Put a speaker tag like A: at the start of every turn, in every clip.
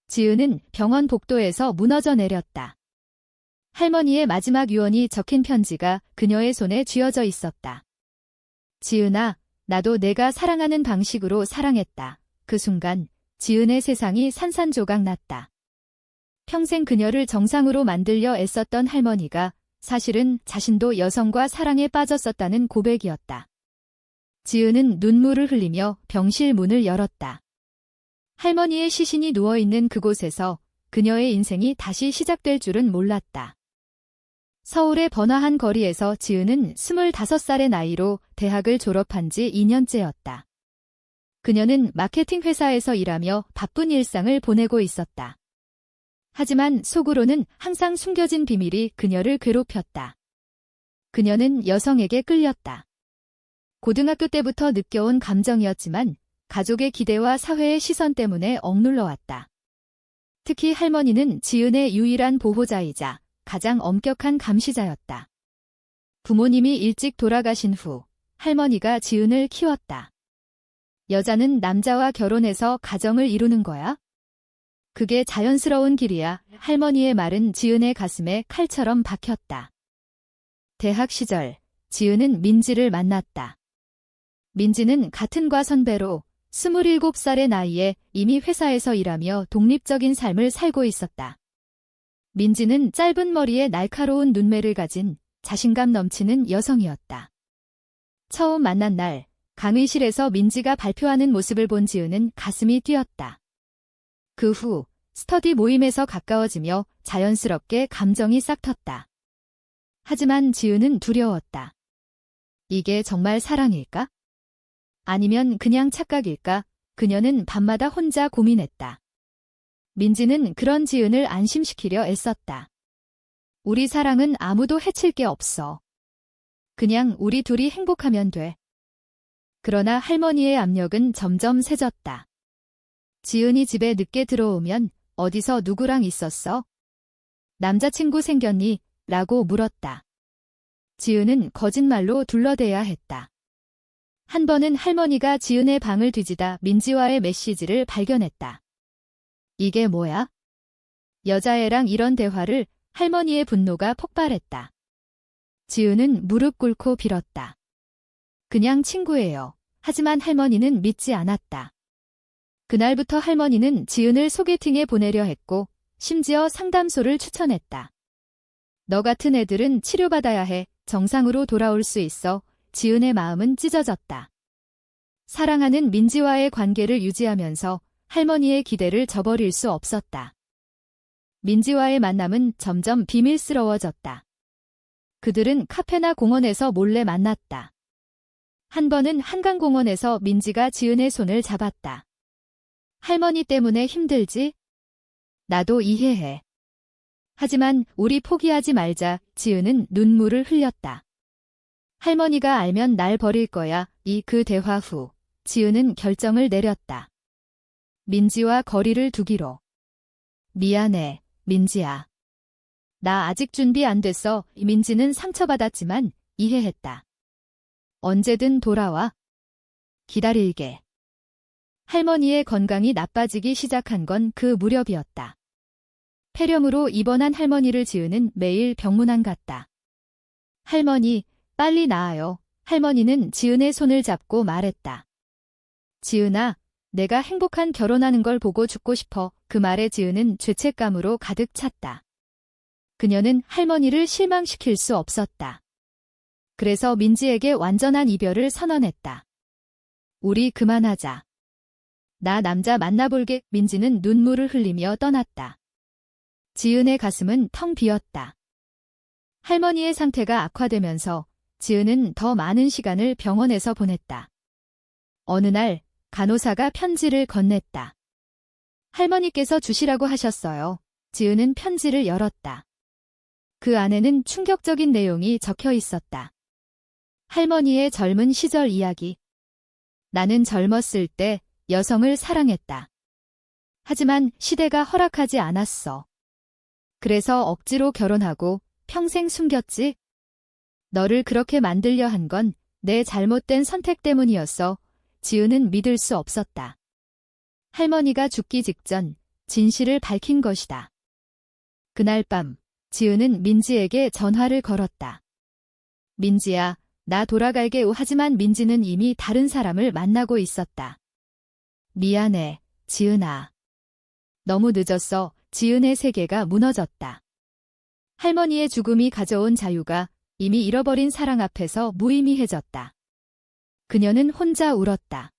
A: 지은은 병원 복도에서 무너져 내렸다. 할머니의 마지막 유언이 적힌 편지가 그녀의 손에 쥐어져 있었다. 지은아, 나도 내가 사랑하는 방식으로 사랑했다. 그 순간 지은의 세상이 산산조각 났다. 평생 그녀를 정상으로 만들려 애썼던 할머니가 사실은 자신도 여성과 사랑에 빠졌었다는 고백이었다. 지은은 눈물을 흘리며 병실 문을 열었다. 할머니의 시신이 누워있는 그곳에서 그녀의 인생이 다시 시작될 줄은 몰랐다. 서울의 번화한 거리에서 지은은 25살의 나이로 대학을 졸업한 지 2년째였다. 그녀는 마케팅 회사에서 일하며 바쁜 일상을 보내고 있었다. 하지만 속으로는 항상 숨겨진 비밀이 그녀를 괴롭혔다. 그녀는 여성에게 끌렸다. 고등학교 때부터 느껴온 감정이었지만 가족의 기대와 사회의 시선 때문에 억눌러왔다. 특히 할머니는 지은의 유일한 보호자이자 가장 엄격한 감시자였다. 부모님이 일찍 돌아가신 후 할머니가 지은을 키웠다. 여자는 남자와 결혼해서 가정을 이루는 거야? 그게 자연스러운 길이야. 할머니의 말은 지은의 가슴에 칼처럼 박혔다. 대학 시절 지은은 민지를 만났다. 민지는 같은 과 선배로 27살의 나이에 이미 회사에서 일하며 독립적인 삶을 살고 있었다. 민지는 짧은 머리에 날카로운 눈매를 가진 자신감 넘치는 여성이었다. 처음 만난 날 강의실에서 민지가 발표하는 모습을 본 지은은 가슴이 뛰었다. 그 후 스터디 모임에서 가까워지며 자연스럽게 감정이 싹 텄다. 하지만 지은은 두려웠다. 이게 정말 사랑일까? 아니면 그냥 착각일까? 그녀는 밤마다 혼자 고민했다. 민지는 그런 지은을 안심시키려 애썼다. 우리 사랑은 아무도 해칠 게 없어. 그냥 우리 둘이 행복하면 돼. 그러나 할머니의 압력은 점점 세졌다. 지은이 집에 늦게 들어오면 어디서 누구랑 있었어? 남자친구 생겼니? 라고 물었다. 지은은 거짓말로 둘러대야 했다. 한 번은 할머니가 지은의 방을 뒤지다 민지와의 메시지를 발견했다. 이게 뭐야? 여자애랑 이런 대화를. 할머니의 분노가 폭발했다. 지은은 무릎 꿇고 빌었다. 그냥 친구예요. 하지만 할머니는 믿지 않았다. 그날부터 할머니는 지은을 소개팅에 보내려 했고 심지어 상담소를 추천했다. 너 같은 애들은 치료받아야 해. 정상으로 돌아올 수 있어. 지은의 마음은 찢어졌다. 사랑하는 민지와의 관계를 유지하면서 할머니의 기대를 저버릴 수 없었다. 민지와의 만남은 점점 비밀스러워졌다. 그들은 카페나 공원에서 몰래 만났다. 한 번은 한강공원에서 민지가 지은의 손을 잡았다. 할머니 때문에 힘들지? 나도 이해해. 하지만 우리 포기하지 말자. 지은은 눈물을 흘렸다. 할머니가 알면 날 버릴 거야. 그 대화 후 지은은 결정을 내렸다. 민지와 거리를 두기로. 미안해, 민지야. 나 아직 준비 안 됐어. 민지는 상처받았지만 이해했다. 언제든 돌아와. 기다릴게. 할머니의 건강이 나빠지기 시작한 건 그 무렵이었다. 폐렴으로 입원한 할머니를 지은은 매일 병문안 갔다. 할머니, 빨리 나아요. 할머니는 지은의 손을 잡고 말했다. 지은아, 내가 행복한 결혼하는 걸 보고 죽고 싶어. 그 말에 지은은 죄책감으로 가득 찼다. 그녀는 할머니를 실망시킬 수 없었다. 그래서 민지에게 완전한 이별을 선언했다. 우리 그만하자. 나 남자 만나볼게. 민지는 눈물을 흘리며 떠났다. 지은의 가슴은 텅 비었다. 할머니의 상태가 악화되면서 지은은 더 많은 시간을 병원에서 보냈다. 어느 날 간호사가 편지를 건넸다. 할머니께서 주시라고 하셨어요. 지은은 편지를 열었다. 그 안에는 충격적인 내용이 적혀 있었다. 할머니의 젊은 시절 이야기. 나는 젊었을 때 여성을 사랑했다. 하지만 시대가 허락하지 않았어. 그래서 억지로 결혼하고 평생 숨겼지. 너를 그렇게 만들려 한 건 내 잘못된 선택 때문이었어. 지은은 믿을 수 없었다. 할머니가 죽기 직전 진실을 밝힌 것이다. 그날 밤, 지은은 민지에게 전화를 걸었다. 민지야, 나 돌아갈게요. 하지만 민지는 이미 다른 사람을 만나고 있었다. 미안해, 지은아. 너무 늦었어. 지은의 세계가 무너졌다. 할머니의 죽음이 가져온 자유가 이미 잃어버린 사랑 앞에서 무의미해졌다. 그녀는 혼자 울었다.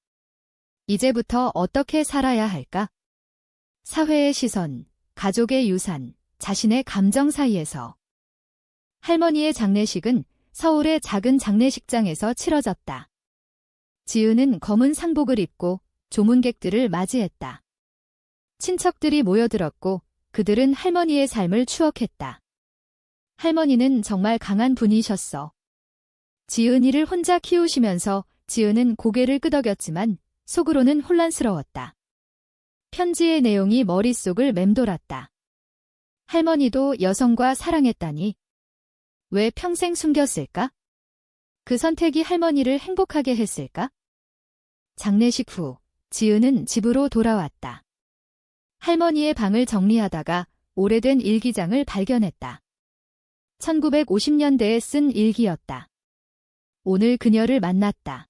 A: 이제부터 어떻게 살아야 할까? 사회의 시선, 가족의 유산, 자신의 감정 사이에서. 할머니의 장례식은 서울의 작은 장례식장에서 치러졌다. 지은은 검은 상복을 입고 조문객들을 맞이했다. 친척들이 모여들었고 그들은 할머니의 삶을 추억했다. 할머니는 정말 강한 분이셨어. 지은이를 혼자 키우시면서 지은은 고개를 끄덕였지만 속으로는 혼란스러웠다. 편지의 내용이 머릿속을 맴돌았다. 할머니도 여성과 사랑했다니. 왜 평생 숨겼을까? 그 선택이 할머니를 행복하게 했을까? 장례식 후, 지은은 집으로 돌아왔다. 할머니의 방을 정리하다가 오래된 일기장을 발견했다. 1950년대에 쓴 일기였다. 오늘 그녀를 만났다.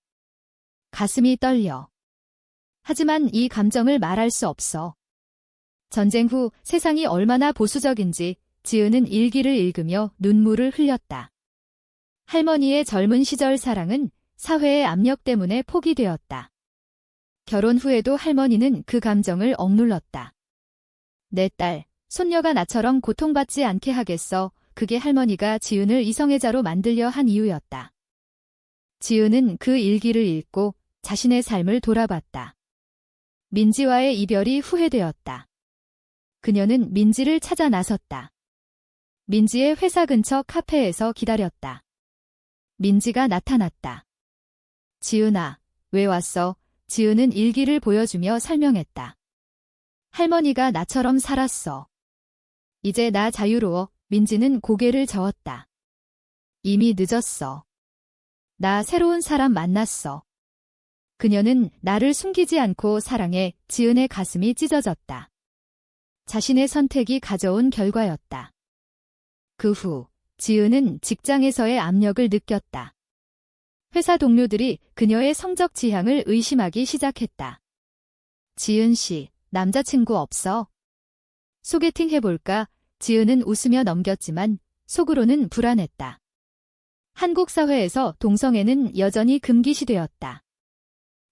A: 가슴이 떨려. 하지만 이 감정을 말할 수 없어. 전쟁 후 세상이 얼마나 보수적인지 지은은 일기를 읽으며 눈물을 흘렸다. 할머니의 젊은 시절 사랑은 사회의 압력 때문에 포기되었다. 결혼 후에도 할머니는 그 감정을 억눌렀다. 내 딸, 손녀가 나처럼 고통받지 않게 하겠어. 그게 할머니가 지은을 이성애자로 만들려 한 이유였다. 지은은 그 일기를 읽고 자신의 삶을 돌아봤다. 민지와의 이별이 후회되었다. 그녀는 민지를 찾아 나섰다. 민지의 회사 근처 카페에서 기다렸다. 민지가 나타났다. 지은아, 왜 왔어? 지은은 일기를 보여주며 설명했다. 할머니가 나처럼 살았어. 이제 나 자유로워. 민지는 고개를 저었다. 이미 늦었어. 나 새로운 사람 만났어. 그녀는 나를 숨기지 않고 사랑해. 지은의 가슴이 찢어졌다. 자신의 선택이 가져온 결과였다. 그 후 지은은 직장에서의 압력을 느꼈다. 회사 동료들이 그녀의 성적 지향을 의심하기 시작했다. 지은 씨, 남자친구 없어? 소개팅 해볼까? 지은은 웃으며 넘겼지만 속으로는 불안했다. 한국 사회에서 동성애는 여전히 금기시되었다.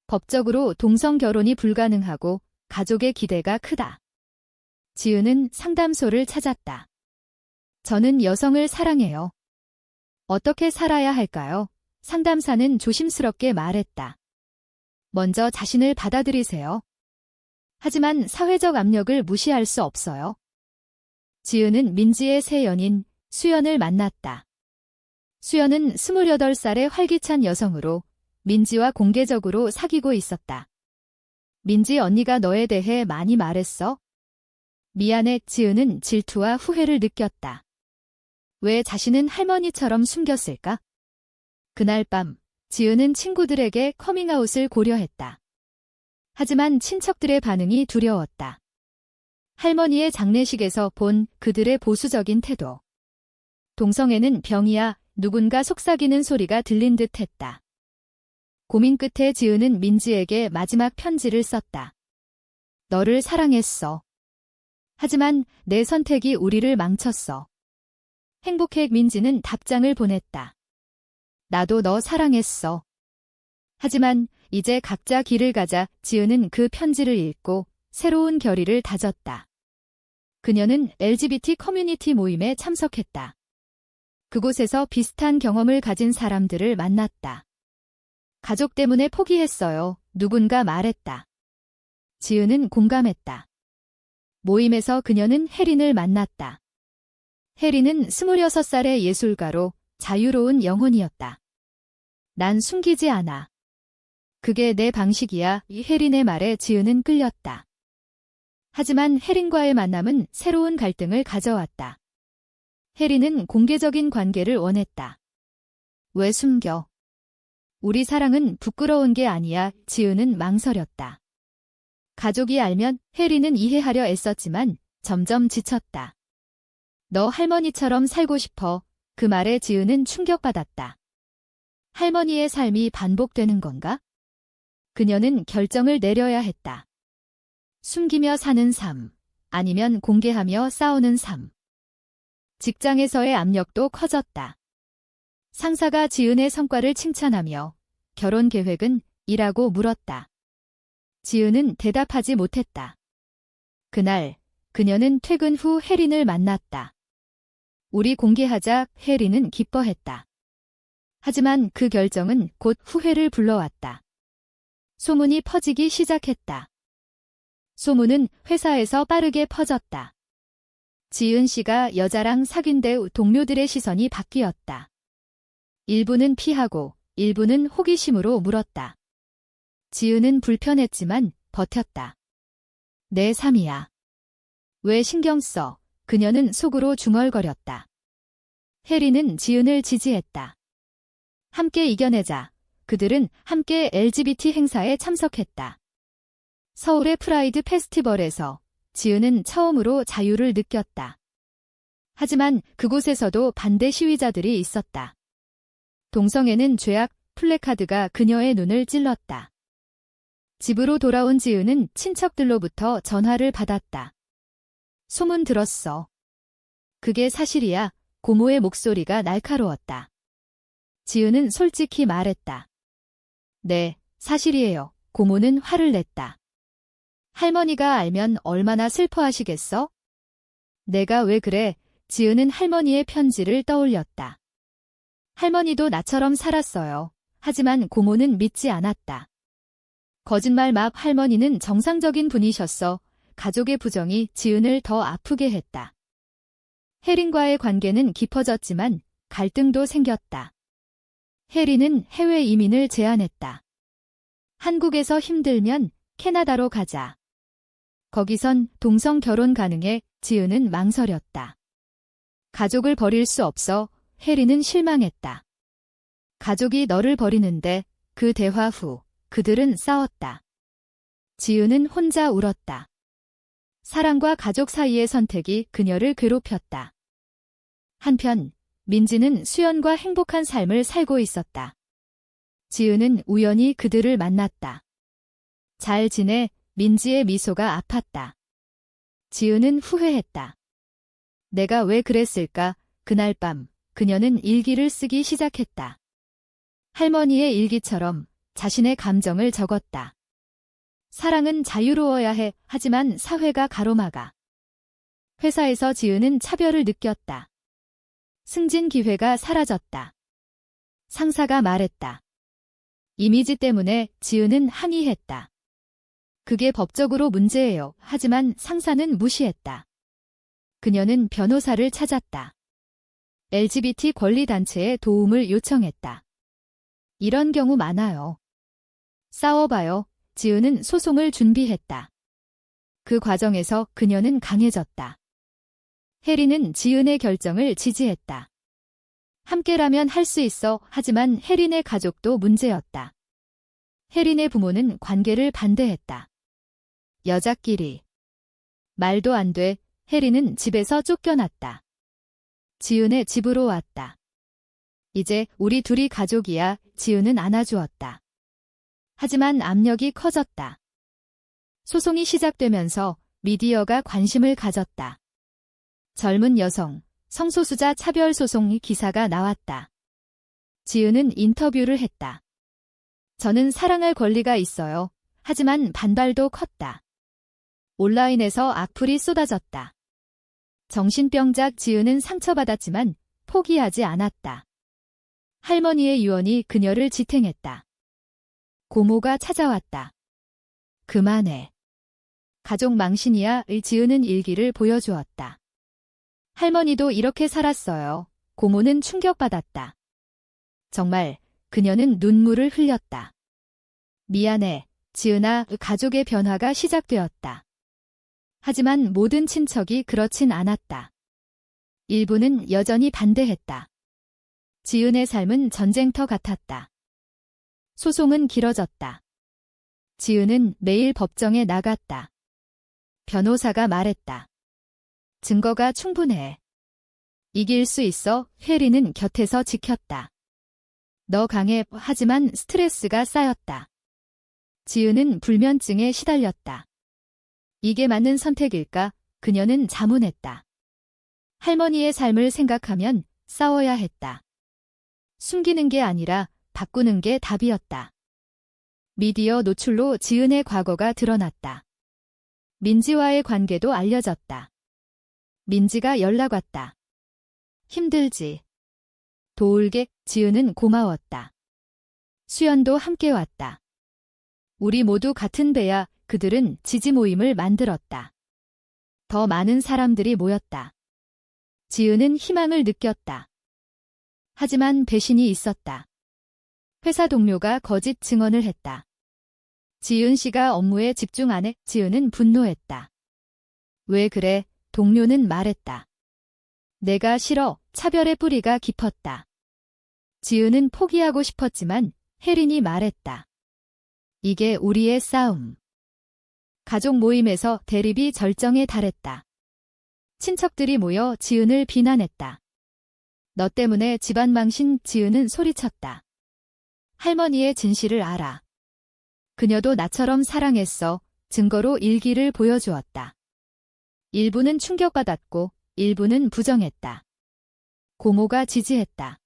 A: 법적으로 동성 결혼이 불가능하고 가족의 기대가 크다. 지은은 상담소를 찾았다. 저는 여성을 사랑해요. 어떻게 살아야 할까요? 상담사는 조심스럽게 말했다. 먼저 자신을 받아들이세요. 하지만 사회적 압력을 무시할 수 없어요. 지은은 민지의 새 연인, 수연을 만났다. 수연은 28살의 활기찬 여성으로 민지와 공개적으로 사귀고 있었다. 민지 언니가 너에 대해 많이 말했어? 미안해. 지은은 질투와 후회를 느꼈다. 왜 자신은 할머니처럼 숨겼을까? 그날 밤, 지은은 친구들에게 커밍아웃을 고려했다. 하지만 친척들의 반응이 두려웠다. 할머니의 장례식에서 본 그들의 보수적인 태도. 동성애는 병이야. 누군가 속삭이는 소리가 들린 듯 했다. 고민 끝에 지은은 민지에게 마지막 편지를 썼다. 너를 사랑했어. 하지만 내 선택이 우리를 망쳤어. 행복해. 민지는 답장을 보냈다. 나도 너 사랑했어. 하지만 이제 각자 길을 가자. 지은은 그 편지를 읽고 새로운 결의를 다졌다. 그녀는 LGBT 커뮤니티 모임에 참석했다. 그곳에서 비슷한 경험을 가진 사람들을 만났다. 가족 때문에 포기했어요. 누군가 말했다. 지은은 공감했다. 모임에서 그녀는 혜린을 만났다. 혜린은 26살의 예술가로 자유로운 영혼이었다. 난 숨기지 않아. 그게 내 방식이야. 이 혜린의 말에 지은은 끌렸다. 하지만 혜린과의 만남은 새로운 갈등을 가져왔다. 혜린은 공개적인 관계를 원했다. 왜 숨겨? 우리 사랑은 부끄러운 게 아니야. 지은은 망설였다. 가족이 알면 혜리는 이해하려 애썼지만 점점 지쳤다. 너 할머니처럼 살고 싶어. 그 말에 지은은 충격받았다. 할머니의 삶이 반복되는 건가? 그녀는 결정을 내려야 했다. 숨기며 사는 삶, 아니면 공개하며 싸우는 삶. 직장에서의 압력도 커졌다. 상사가 지은의 성과를 칭찬하며 결혼 계획은 이라고 물었다. 지은은 대답하지 못했다. 그날 그녀는 퇴근 후 혜린을 만났다. 우리 공개하자. 혜린은 기뻐했다. 하지만 그 결정은 곧 후회를 불러왔다. 소문이 퍼지기 시작했다. 소문은 회사에서 빠르게 퍼졌다. 지은 씨가 여자랑 사귄 후 동료들의 시선이 바뀌었다. 일부는 피하고 일부는 호기심으로 물었다. 지은은 불편했지만 버텼다. 내 삶이야. 왜 신경 써? 그녀는 속으로 중얼거렸다. 혜리는 지은을 지지했다. 함께 이겨내자. 그들은 함께 LGBT 행사에 참석했다. 서울의 프라이드 페스티벌에서 지은은 처음으로 자유를 느꼈다. 하지만 그곳에서도 반대 시위자들이 있었다. 동성애는 죄악 플래카드가 그녀의 눈을 찔렀다. 집으로 돌아온 지은은 친척들로부터 전화를 받았다. 소문 들었어. 그게 사실이야. 고모의 목소리가 날카로웠다. 지은은 솔직히 말했다. 네, 사실이에요. 고모는 화를 냈다. 할머니가 알면 얼마나 슬퍼하시겠어? 내가 왜 그래? 지은은 할머니의 편지를 떠올렸다. 할머니도 나처럼 살았어요. 하지만 고모는 믿지 않았다. 거짓말 막 할머니는 정상적인 분이셨어. 가족의 부정이 지은을 더 아프게 했다. 혜린과의 관계는 깊어졌지만 갈등도 생겼다. 혜린은 해외 이민을 제안했다. 한국에서 힘들면 캐나다로 가자. 거기선 동성 결혼 가능해. 지은은 망설였다. 가족을 버릴 수 없어. 혜린은 실망했다. 가족이 너를 버리는데. 그 대화 후 그들은 싸웠다. 지은은 혼자 울었다. 사랑과 가족 사이의 선택이 그녀를 괴롭혔다. 한편 민지는 수연과 행복한 삶을 살고 있었다. 지은은 우연히 그들을 만났다. 잘 지내? 민지의 미소가 아팠다. 지은은 후회했다. 내가 왜 그랬을까? 그날 밤 그녀는 일기를 쓰기 시작했다. 할머니의 일기처럼 자신의 감정을 적었다. 사랑은 자유로워야 해. 하지만 사회가 가로막아. 회사에서 지은은 차별을 느꼈다. 승진 기회가 사라졌다. 상사가 말했다. 이미지 때문에. 지은은 항의했다. 그게 법적으로 문제예요. 하지만 상사는 무시했다. 그녀는 변호사를 찾았다. LGBT 권리단체에 도움을 요청했다. 이런 경우 많아요. 싸워봐요. 지은은 소송을 준비했다. 그 과정에서 그녀는 강해졌다. 혜린은 지은의 결정을 지지했다. 함께라면 할 수 있어. 하지만 혜린의 가족도 문제였다. 혜린의 부모는 관계를 반대했다. 여자끼리. 말도 안 돼. 혜린은 집에서 쫓겨났다. 지은의 집으로 왔다. 이제 우리 둘이 가족이야. 지은은 안아주었다. 하지만 압력이 커졌다. 소송이 시작되면서 미디어가 관심을 가졌다. 젊은 여성, 성소수자 차별 소송 기사가 나왔다. 지은은 인터뷰를 했다. 저는 사랑할 권리가 있어요. 하지만 반발도 컸다. 온라인에서 악플이 쏟아졌다. 정신병자 지은은 상처받았지만 포기하지 않았다. 할머니의 유언이 그녀를 지탱했다. 고모가 찾아왔다. 그만해. 가족 망신이야. 지은은 일기를 보여주었다. 할머니도 이렇게 살았어요. 고모는 충격받았다. 정말 그녀는 눈물을 흘렸다. 미안해. 지은아. 가족의 변화가 시작되었다. 하지만 모든 친척이 그렇진 않았다. 일부는 여전히 반대했다. 지은의 삶은 전쟁터 같았다. 소송은 길어졌다. 지은은 매일 법정에 나갔다. 변호사가 말했다. 증거가 충분해. 이길 수 있어. 혜리는 곁에서 지켰다. 너 강해. 하지만 스트레스가 쌓였다. 지은은 불면증에 시달렸다. 이게 맞는 선택일까? 그녀는 자문했다. 할머니의 삶을 생각하면 싸워야 했다. 숨기는 게 아니라 바꾸는 게 답이었다. 미디어 노출로 지은의 과거가 드러났다. 민지와의 관계도 알려졌다. 민지가 연락 왔다. 힘들지. 도울게. 지은은 고마웠다. 수연도 함께 왔다. 우리 모두 같은 배야. 그들은 지지 모임을 만들었다. 더 많은 사람들이 모였다. 지은은 희망을 느꼈다. 하지만 배신이 있었다. 회사 동료가 거짓 증언을 했다. 지은 씨가 업무에 집중 안 해. 지은은 분노했다. 왜 그래? 동료는 말했다. 내가 싫어. 차별의 뿌리가 깊었다. 지은은 포기하고 싶었지만 혜린이 말했다. 이게 우리의 싸움. 가족 모임에서 대립이 절정에 달했다. 친척들이 모여 지은을 비난했다. 너 때문에 집안 망신. 지은은 소리쳤다. 할머니의 진실을 알아. 그녀도 나처럼 사랑했어. 증거로 일기를 보여주었다. 일부는 충격받았고 일부는 부정했다. 고모가 지지했다.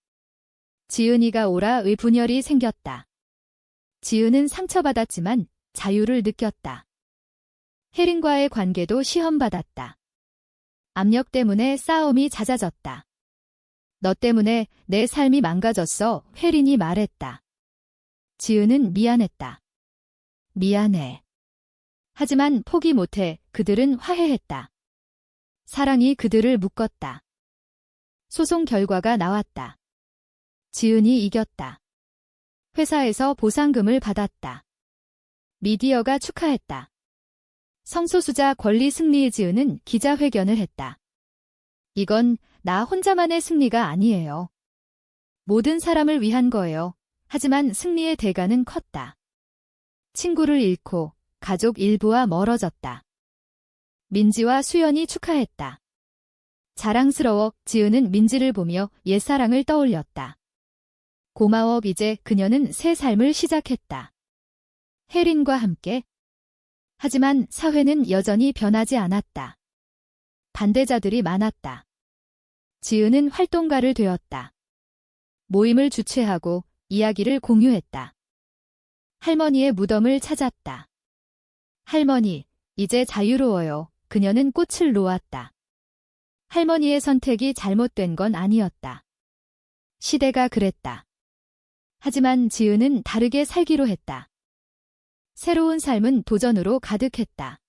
A: 지은이가 오라의 분열이 생겼다. 지은은 상처받았지만 자유를 느꼈다. 혜린과의 관계도 시험받았다. 압력 때문에 싸움이 잦아졌다. 너 때문에 내 삶이 망가졌어. 혜린이 말했다. 지은은 미안했다. 미안해. 하지만 포기 못해. 그들은 화해했다. 사랑이 그들을 묶었다. 소송 결과가 나왔다. 지은이 이겼다. 회사에서 보상금을 받았다. 미디어가 축하했다. 성소수자 권리 승리의 지은은 기자회견을 했다. 이건 나 혼자만의 승리가 아니에요. 모든 사람을 위한 거예요. 하지만 승리의 대가는 컸다. 친구를 잃고 가족 일부와 멀어졌다. 민지와 수연이 축하했다. 자랑스러워. 지은은 민지를 보며 옛사랑을 떠올렸다. 고마워. 이제 그녀는 새 삶을 시작했다. 혜린과 함께. 하지만 사회는 여전히 변하지 않았다. 반대자들이 많았다. 지은은 활동가를 되었다. 모임을 주최하고 이야기를 공유했다. 할머니의 무덤을 찾았다. 할머니, 이제 자유로워요. 그녀는 꽃을 놓았다. 할머니의 선택이 잘못된 건 아니었다. 시대가 그랬다. 하지만 지은은 다르게 살기로 했다. 새로운 삶은 도전으로 가득했다.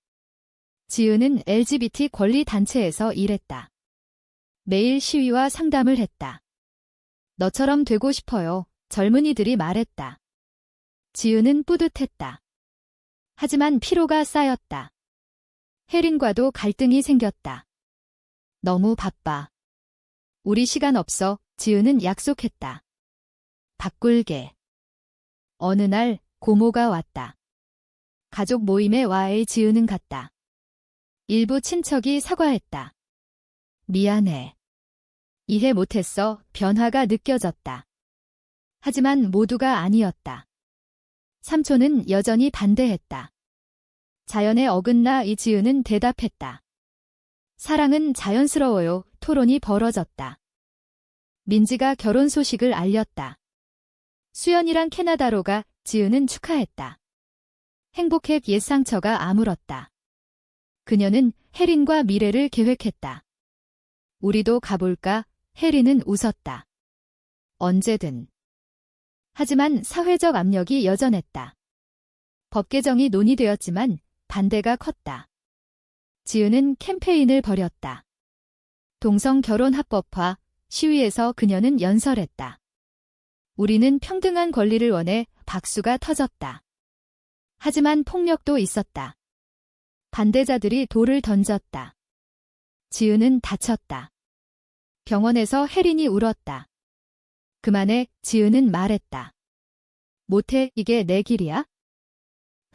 A: 지은은 LGBT 권리 단체에서 일했다. 매일 시위와 상담을 했다. 너처럼 되고 싶어요. 젊은이들이 말했다. 지은은 뿌듯했다. 하지만 피로가 쌓였다. 혜린과도 갈등이 생겼다. 너무 바빠. 우리 시간 없어. 지은은 약속했다. 바꿀게. 어느 날 고모가 왔다. 가족 모임에 와의 지은은 갔다. 일부 친척이 사과했다. 미안해. 이해 못했어. 변화가 느껴졌다. 하지만 모두가 아니었다. 삼촌은 여전히 반대했다. 자연에 어긋나 이지은은 대답했다. 사랑은 자연스러워요. 토론이 벌어졌다. 민지가 결혼 소식을 알렸다. 수연이랑 캐나다로 가. 지은은 축하했다. 행복해. 옛 상처가 아물었다. 그녀는 혜린과 미래를 계획했다. 우리도 가볼까? 혜린은 웃었다. 언제든. 하지만 사회적 압력이 여전했다. 법 개정이 논의되었지만 반대가 컸다. 지은은 캠페인을 벌였다. 동성 결혼 합법화, 시위에서 그녀는 연설했다. 우리는 평등한 권리를 원해. 박수가 터졌다. 하지만 폭력도 있었다. 반대자들이 돌을 던졌다. 지은은 다쳤다. 병원에서 혜린이 울었다. 그만해. 지은은 말했다. 못해. 이게 내 길이야?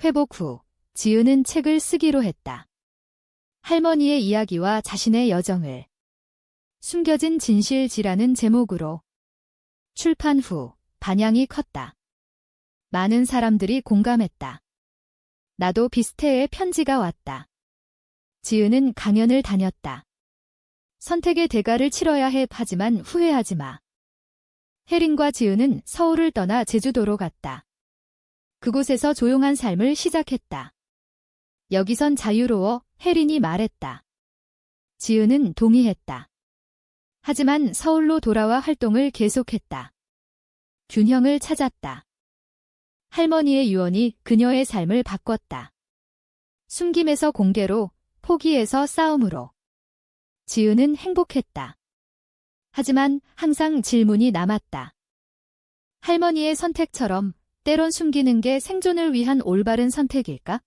A: 회복 후 지은은 책을 쓰기로 했다. 할머니의 이야기와 자신의 여정을. 숨겨진 진실지라는 제목으로. 출판 후 반향이 컸다. 많은 사람들이 공감했다. 나도 비슷해의 편지가 왔다. 지은은 강연을 다녔다. 선택의 대가를 치러야 해. 하지만 후회하지 마. 혜린과 지은은 서울을 떠나 제주도로 갔다. 그곳에서 조용한 삶을 시작했다. 여기선 자유로워. 혜린이 말했다. 지은은 동의했다. 하지만 서울로 돌아와 활동을 계속했다. 균형을 찾았다. 할머니의 유언이 그녀의 삶을 바꿨다. 숨김에서 공개로, 포기에서 싸움으로. 지은은 행복했다. 하지만 항상 질문이 남았다. 할머니의 선택처럼 때론 숨기는 게 생존을 위한 올바른 선택일까?